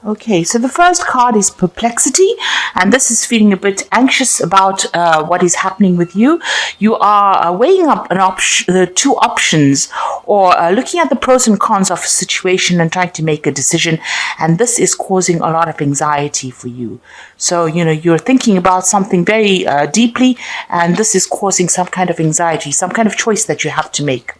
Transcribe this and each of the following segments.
Okay, so the first card is perplexity, and this is feeling a bit anxious about what is happening with you. You are weighing up the two options, or looking at the pros and cons of a situation and trying to make a decision, and this is causing a lot of anxiety for you. So, you're thinking about something very deeply, and this is causing some kind of anxiety, some kind of choice that you have to make.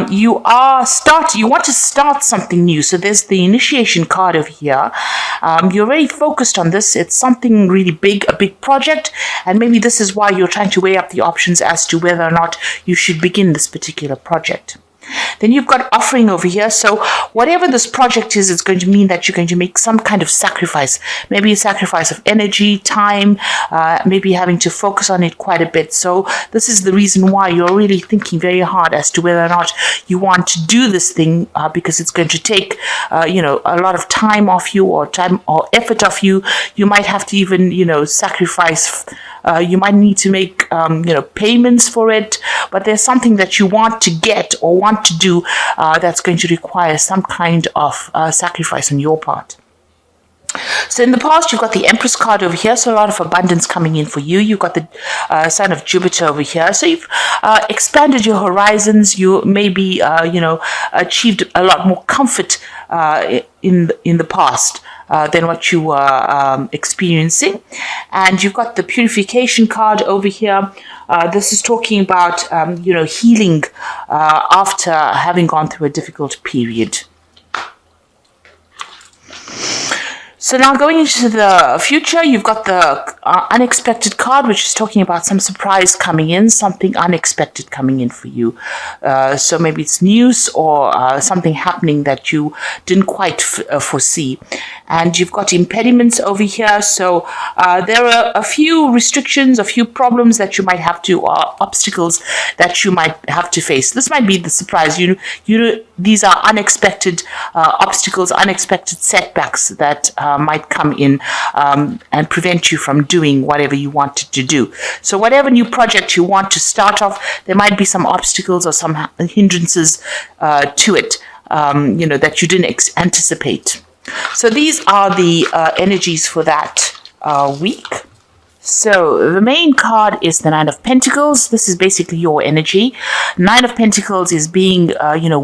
You want to start something new. So there's the initiation card over here. You're very focused on this. It's something really big, a big project. And maybe this is why you're trying to weigh up the options as to whether or not you should begin this particular project. Then you've got offering over here. So whatever this project is, it's going to mean that you're going to make some kind of sacrifice. Maybe a sacrifice of energy, time, maybe having to focus on it quite a bit. So this is the reason why you're really thinking very hard as to whether or not you want to do this thing, because it's going to take, a lot of time off you, or time or effort off you. You might have to even, sacrifice. You might need to make, payments for it, but there's something that you want to get or want to do that's going to require some kind of sacrifice on your part. So in the past, you've got the Empress card over here, so a lot of abundance coming in for you. You've got the sign of Jupiter over here, so you've expanded your horizons. You maybe, achieved a lot more comfort in the past than what you were experiencing. And you've got the Purification card over here. This is talking about, healing after having gone through a difficult period. So now going into the future, you've got the unexpected card, which is talking about some surprise coming in, something unexpected coming in for you. So maybe it's news or something happening that you didn't quite foresee. And you've got impediments over here. So there are a few restrictions, a few problems that you might have to, obstacles that you might have to face. This might be the surprise. These are unexpected obstacles, unexpected setbacks that might come in and prevent you from doing whatever you wanted to do. So whatever new project you want to start off, there might be some obstacles or some hindrances to it, that you didn't anticipate. So these are the energies for that week. So the main card is the Nine of Pentacles. This is basically your energy. Nine of Pentacles is being,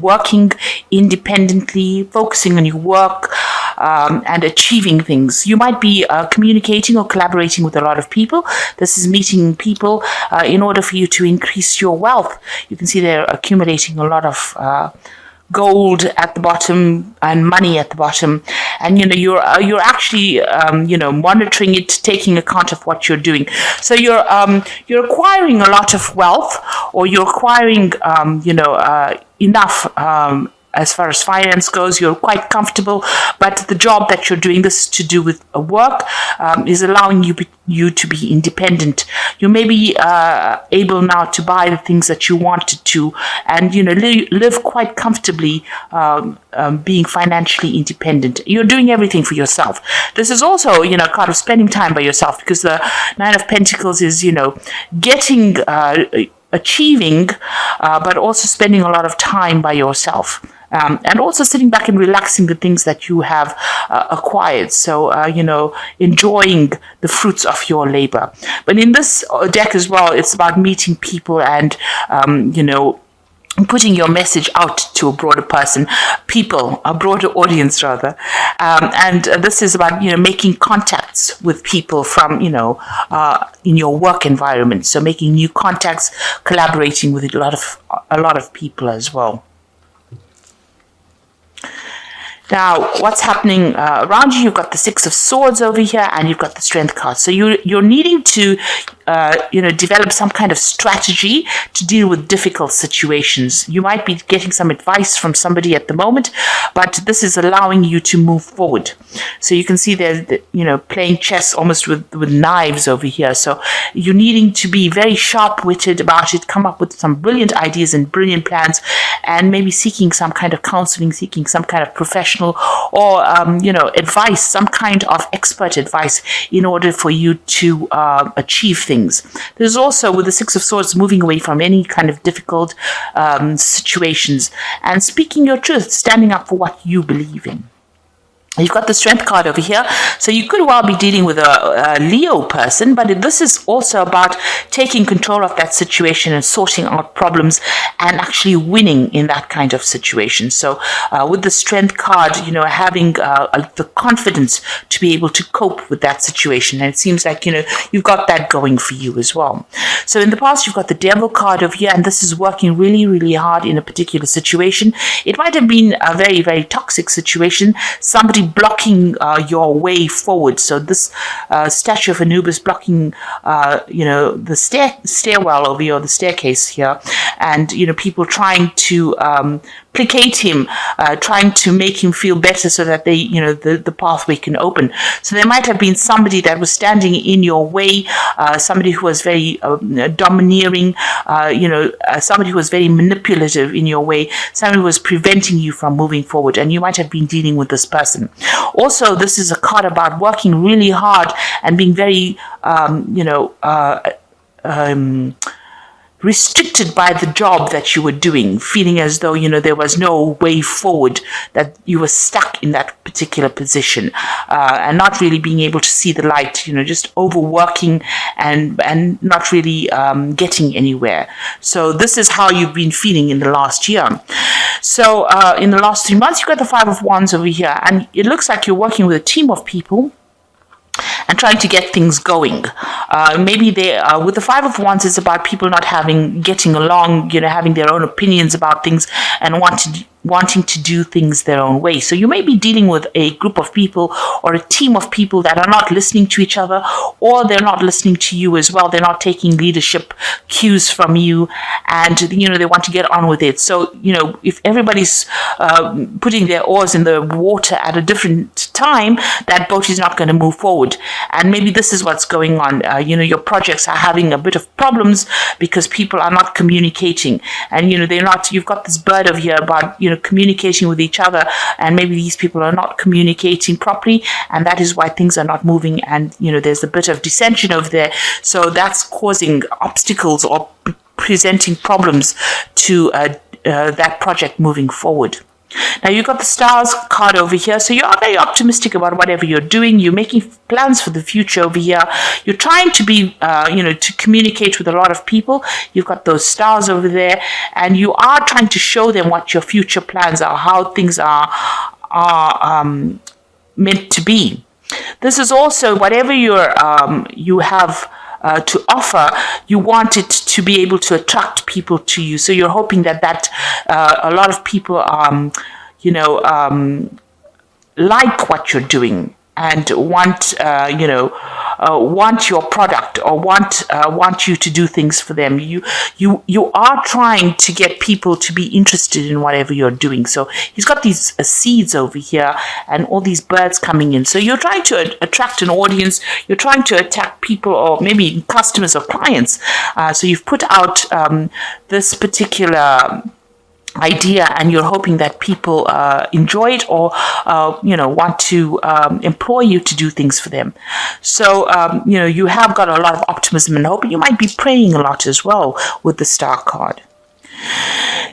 working independently, focusing on your work, and achieving things. You might be communicating or collaborating with a lot of people. This is meeting people in order for you to increase your wealth. You can see they're accumulating a lot of gold at the bottom and money at the bottom, and you're actually monitoring it, taking account of what you're doing. So you're acquiring a lot of wealth, or you're acquiring enough as far as finance goes. You're quite comfortable, but the job that you're doing, this to do with work, is allowing you to be independent. You may be able now to buy the things that you wanted to, and live quite comfortably, being financially independent. You're doing everything for yourself. This is also kind of spending time by yourself, because the Nine of Pentacles is getting achieving, but also spending a lot of time by yourself. And also sitting back and relaxing the things that you have acquired. So, enjoying the fruits of your labor. But in this deck as well, it's about meeting people and, putting your message out to a broader a broader audience rather. And this is about, making contacts with people from, in your work environment. So making new contacts, collaborating with a lot of people as well. Now, what's happening around you? You've got the Six of Swords over here, and you've got the Strength card. So you're needing to, develop some kind of strategy to deal with difficult situations. You might be getting some advice from somebody at the moment, but this is allowing you to move forward. So you can see there's, playing chess almost with knives over here. So you're needing to be very sharp-witted about it, come up with some brilliant ideas and brilliant plans, and maybe seeking some kind of counseling, seeking some kind of professional or, advice, some kind of expert advice in order for you to achieve things. There's also, with the Six of Swords, moving away from any kind of difficult situations and speaking your truth, standing up for what you believe in. You've got the Strength card over here. So you could well be dealing with a Leo person, but this is also about taking control of that situation and sorting out problems and actually winning in that kind of situation. So with the Strength card, having the confidence to be able to cope with that situation. And it seems like, you've got that going for you as well. So in the past, you've got the Devil card over here, and this is working really, really hard in a particular situation. It might have been a very, very toxic situation. Somebody blocking your way forward. So this statue of Anubis blocking, the stairwell over here, or the staircase here, and people trying to placate him, trying to make him feel better so that they, the pathway can open. So there might have been somebody that was standing in your way, somebody who was very domineering, somebody who was very manipulative in your way, somebody who was preventing you from moving forward, and you might have been dealing with this person. Also, this is a card about working really hard and being very, restricted by the job that you were doing, feeling as though, there was no way forward, that you were stuck in that particular position, and not really being able to see the light, just overworking and not really getting anywhere. So this is how you've been feeling in the last year. So in the last 3 months, you've got the Five of Wands over here, and it looks like you're working with a team of people and trying to get things going. Maybe they, with the Five of Wands, it's about people not getting along, having their own opinions about things and wanting to do things their own way. So you may be dealing with a group of people or a team of people that are not listening to each other, or they're not listening to you as well. They're not taking leadership cues from you, and they want to get on with it. So if everybody's putting their oars in the water at a different time, that boat is not going to move forward. And maybe this is what's going on. Your projects are having a bit of problems because people are not communicating, and they're not. You've got this bird over here about communicating with each other, and maybe these people are not communicating properly, and that is why things are not moving, and there's a bit of dissension over there. So that's causing obstacles or presenting problems to that project moving forward. Now you've got the Stars card over here, so you are very optimistic about whatever you're doing. You're making plans for the future over here. You're trying to be, to communicate with a lot of people. You've got those stars over there, and you are trying to show them what your future plans are, how things are meant to be. This is also whatever you have to offer, you want it to be able to attract people to you. So you're hoping that a lot of people, like what you're doing and want your product, or want you to do things for them. You are trying to get people to be interested in whatever you're doing. So he's got these seeds over here and all these birds coming in. So you're trying to attract an audience. You're trying to attack people, or maybe customers or clients. So you've put out this particular idea, and you're hoping that people enjoy it, or want to employ you to do things for them. So you have got a lot of optimism and hope, and you might be praying a lot as well with the Star card.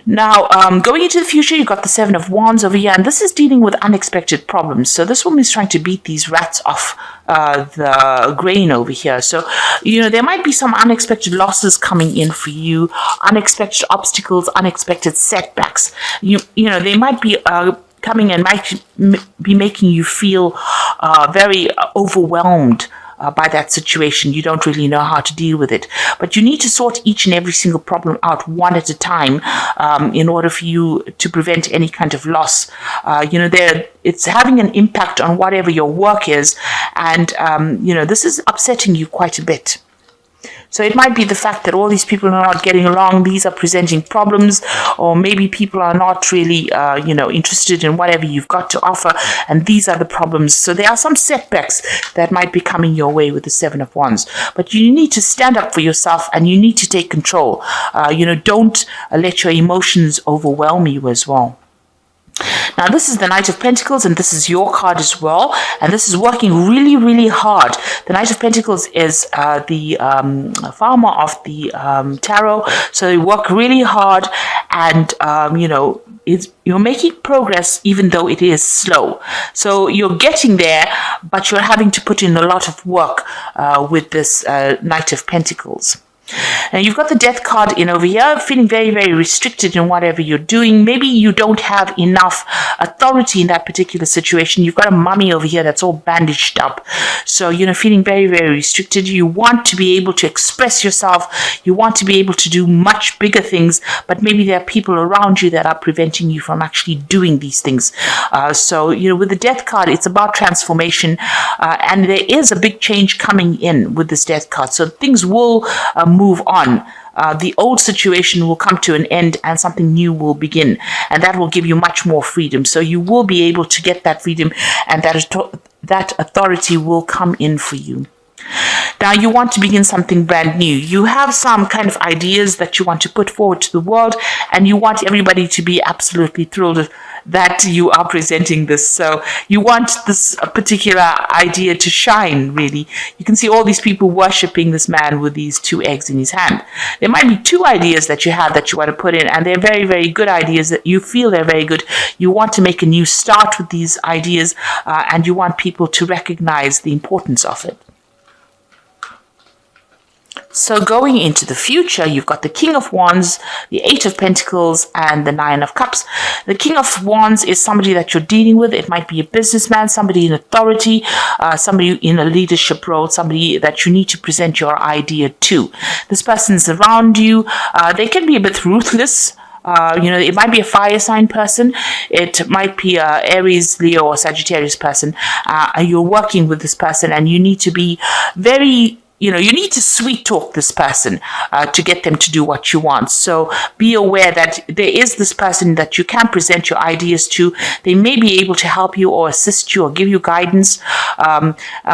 Now, going into the future, you've got the Seven of Wands over here, and this is dealing with unexpected problems. So this woman is trying to beat these rats off the grain over here. So, there might be some unexpected losses coming in for you, unexpected obstacles, unexpected setbacks. They might be coming and might be making you feel very overwhelmed by that situation. You don't really know how to deal with it, but you need to sort each and every single problem out one at a time in order for you to prevent any kind of loss. It's having an impact on whatever your work is, and this is upsetting you quite a bit. So it might be the fact that all these people are not getting along. These are presenting problems, or maybe people are not really, interested in whatever you've got to offer, and these are the problems. So there are some setbacks that might be coming your way with the Seven of Wands, but you need to stand up for yourself, and you need to take control. Don't let your emotions overwhelm you as well. Now, this is the Knight of Pentacles, and this is your card as well, and this is working really, really hard. The Knight of Pentacles is the farmer of the tarot, so they work really hard, and you're making progress even though it is slow. So you're getting there, but you're having to put in a lot of work with this Knight of Pentacles. Now you've got the Death card in over here, feeling very, very restricted in whatever you're doing. Maybe you don't have enough authority in that particular situation. You've got a mummy over here that's all bandaged up. So, feeling very, very restricted. You want to be able to express yourself. You want to be able to do much bigger things, but maybe there are people around you that are preventing you from actually doing these things. So, with the Death card, it's about transformation, and there is a big change coming in with this Death card. So things will move on. The old situation will come to an end and something new will begin, and that will give you much more freedom. So you will be able to get that freedom, and that authority will come in for you. Now you want to begin something brand new. You have some kind of ideas that you want to put forward to the world, and you want everybody to be absolutely thrilled that you are presenting this. So you want this particular idea to shine, really. You can see all these people worshipping this man with these 2 eggs in his hand. There might be 2 ideas that you have that you want to put in, and they're very, very good ideas that you feel they're very good. You want to make a new start with these ideas, and you want people to recognize the importance of it. So going into the future, you've got the King of Wands, the 8 of Pentacles, and the 9 of Cups. The King of Wands is somebody that you're dealing with. It might be a businessman, somebody in authority, somebody in a leadership role, somebody that you need to present your idea to. This person's around you. They can be a bit ruthless. It might be a fire sign person. It might be a Aries, Leo, or Sagittarius person. You're working with this person, and you need to be very... you need to sweet talk this person to get them to do what you want. So be aware that there is this person that you can present your ideas to. They may be able to help you or assist you or give you guidance,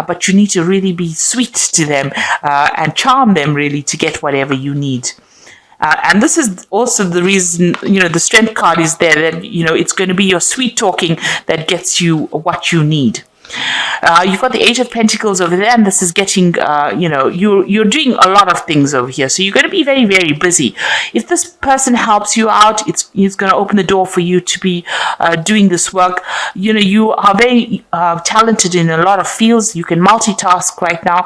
but you need to really be sweet to them and charm them, really, to get whatever you need. And this is also the reason, the Strength card is there, that, it's going to be your sweet talking that gets you what you need. You've got the 8 of Pentacles over there, and this is getting, you're doing a lot of things over here. So you're going to be very, very busy. If this person helps you out, it's going to open the door for you to be doing this work. You are very talented in a lot of fields. You can multitask right now.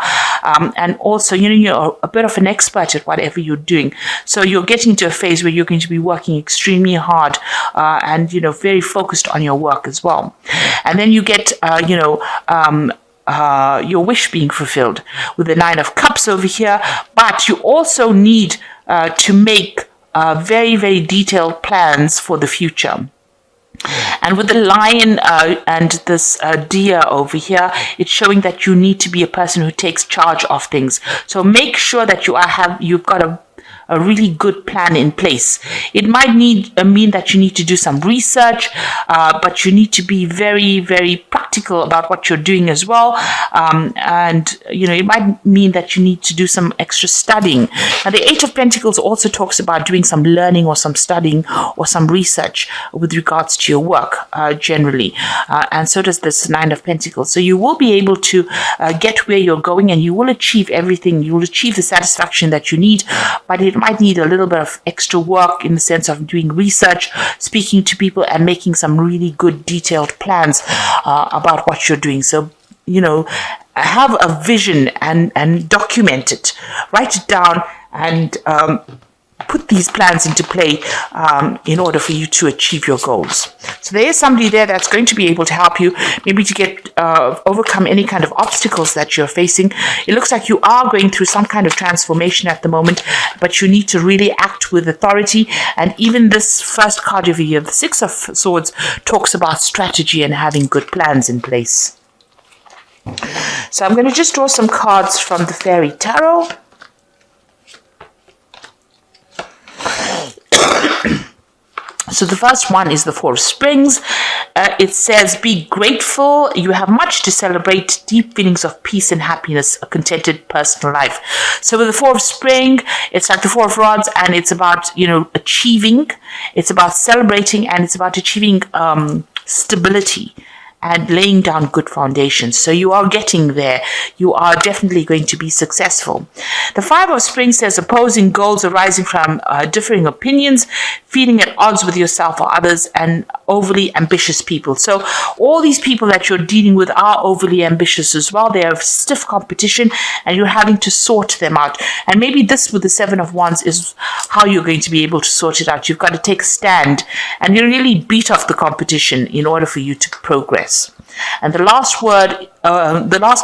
And also, you're a bit of an expert at whatever you're doing. So you're getting to a phase where you're going to be working extremely hard and, very focused on your work as well. And then you get, your wish being fulfilled with the 9 of Cups over here. But you also need to make very, very detailed plans for the future. And with the lion and this deer over here, it's showing that you need to be a person who takes charge of things. So make sure that you've got a really good plan in place. It might mean that you need to do some research, but you need to be very, very practical about what you're doing as well. And it might mean that you need to do some extra studying. Now, the 8 of Pentacles also talks about doing some learning or some studying or some research with regards to your work generally. And so does this 9 of Pentacles. So you will be able to get where you're going, and you will achieve everything. You will achieve the satisfaction that you need, but it might need a little bit of extra work in the sense of doing research, speaking to people, and making some really good detailed plans about what you're doing. So, have a vision and document it. Write it down and put these plans into play in order for you to achieve your goals. So there is somebody there that's going to be able to help you, maybe to get overcome any kind of obstacles that you're facing. It looks like you are going through some kind of transformation at the moment, but you need to really act with authority. And even this first card over here, the 6 of Swords, talks about strategy and having good plans in place. So I'm going to just draw some cards from the Fairy Tarot. So the first one is the 4 of Springs. It says, be grateful. You have much to celebrate. Deep feelings of peace and happiness. A contented personal life. So with the 4 of Spring, it's like the 4 of Rods, and it's about, achieving. It's about celebrating, and it's about achieving stability and laying down good foundations. So you are getting there. You are definitely going to be successful. The Five of Spring says opposing goals arising from differing opinions, feeling at odds with yourself or others, and overly ambitious people. So all these people that you're dealing with are overly ambitious as well. They have stiff competition and you're having to sort them out. And maybe this with the Seven of Wands is how you're going to be able to sort it out. You've got to take a stand and you really beat off the competition in order for you to progress. And the last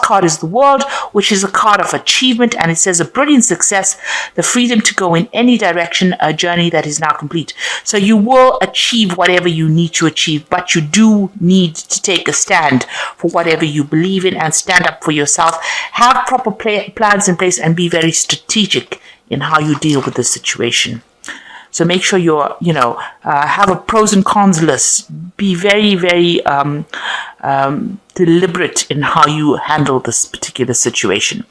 card is the World, which is a card of achievement, and it says a brilliant success, the freedom to go in any direction, a journey that is now complete. So you will achieve whatever you need to achieve, but you do need to take a stand for whatever you believe in and stand up for yourself. Have proper plans in place and be very strategic in how you deal with the situation. So make sure you're, have a pros and cons list. Be very, very deliberate in how you handle this particular situation.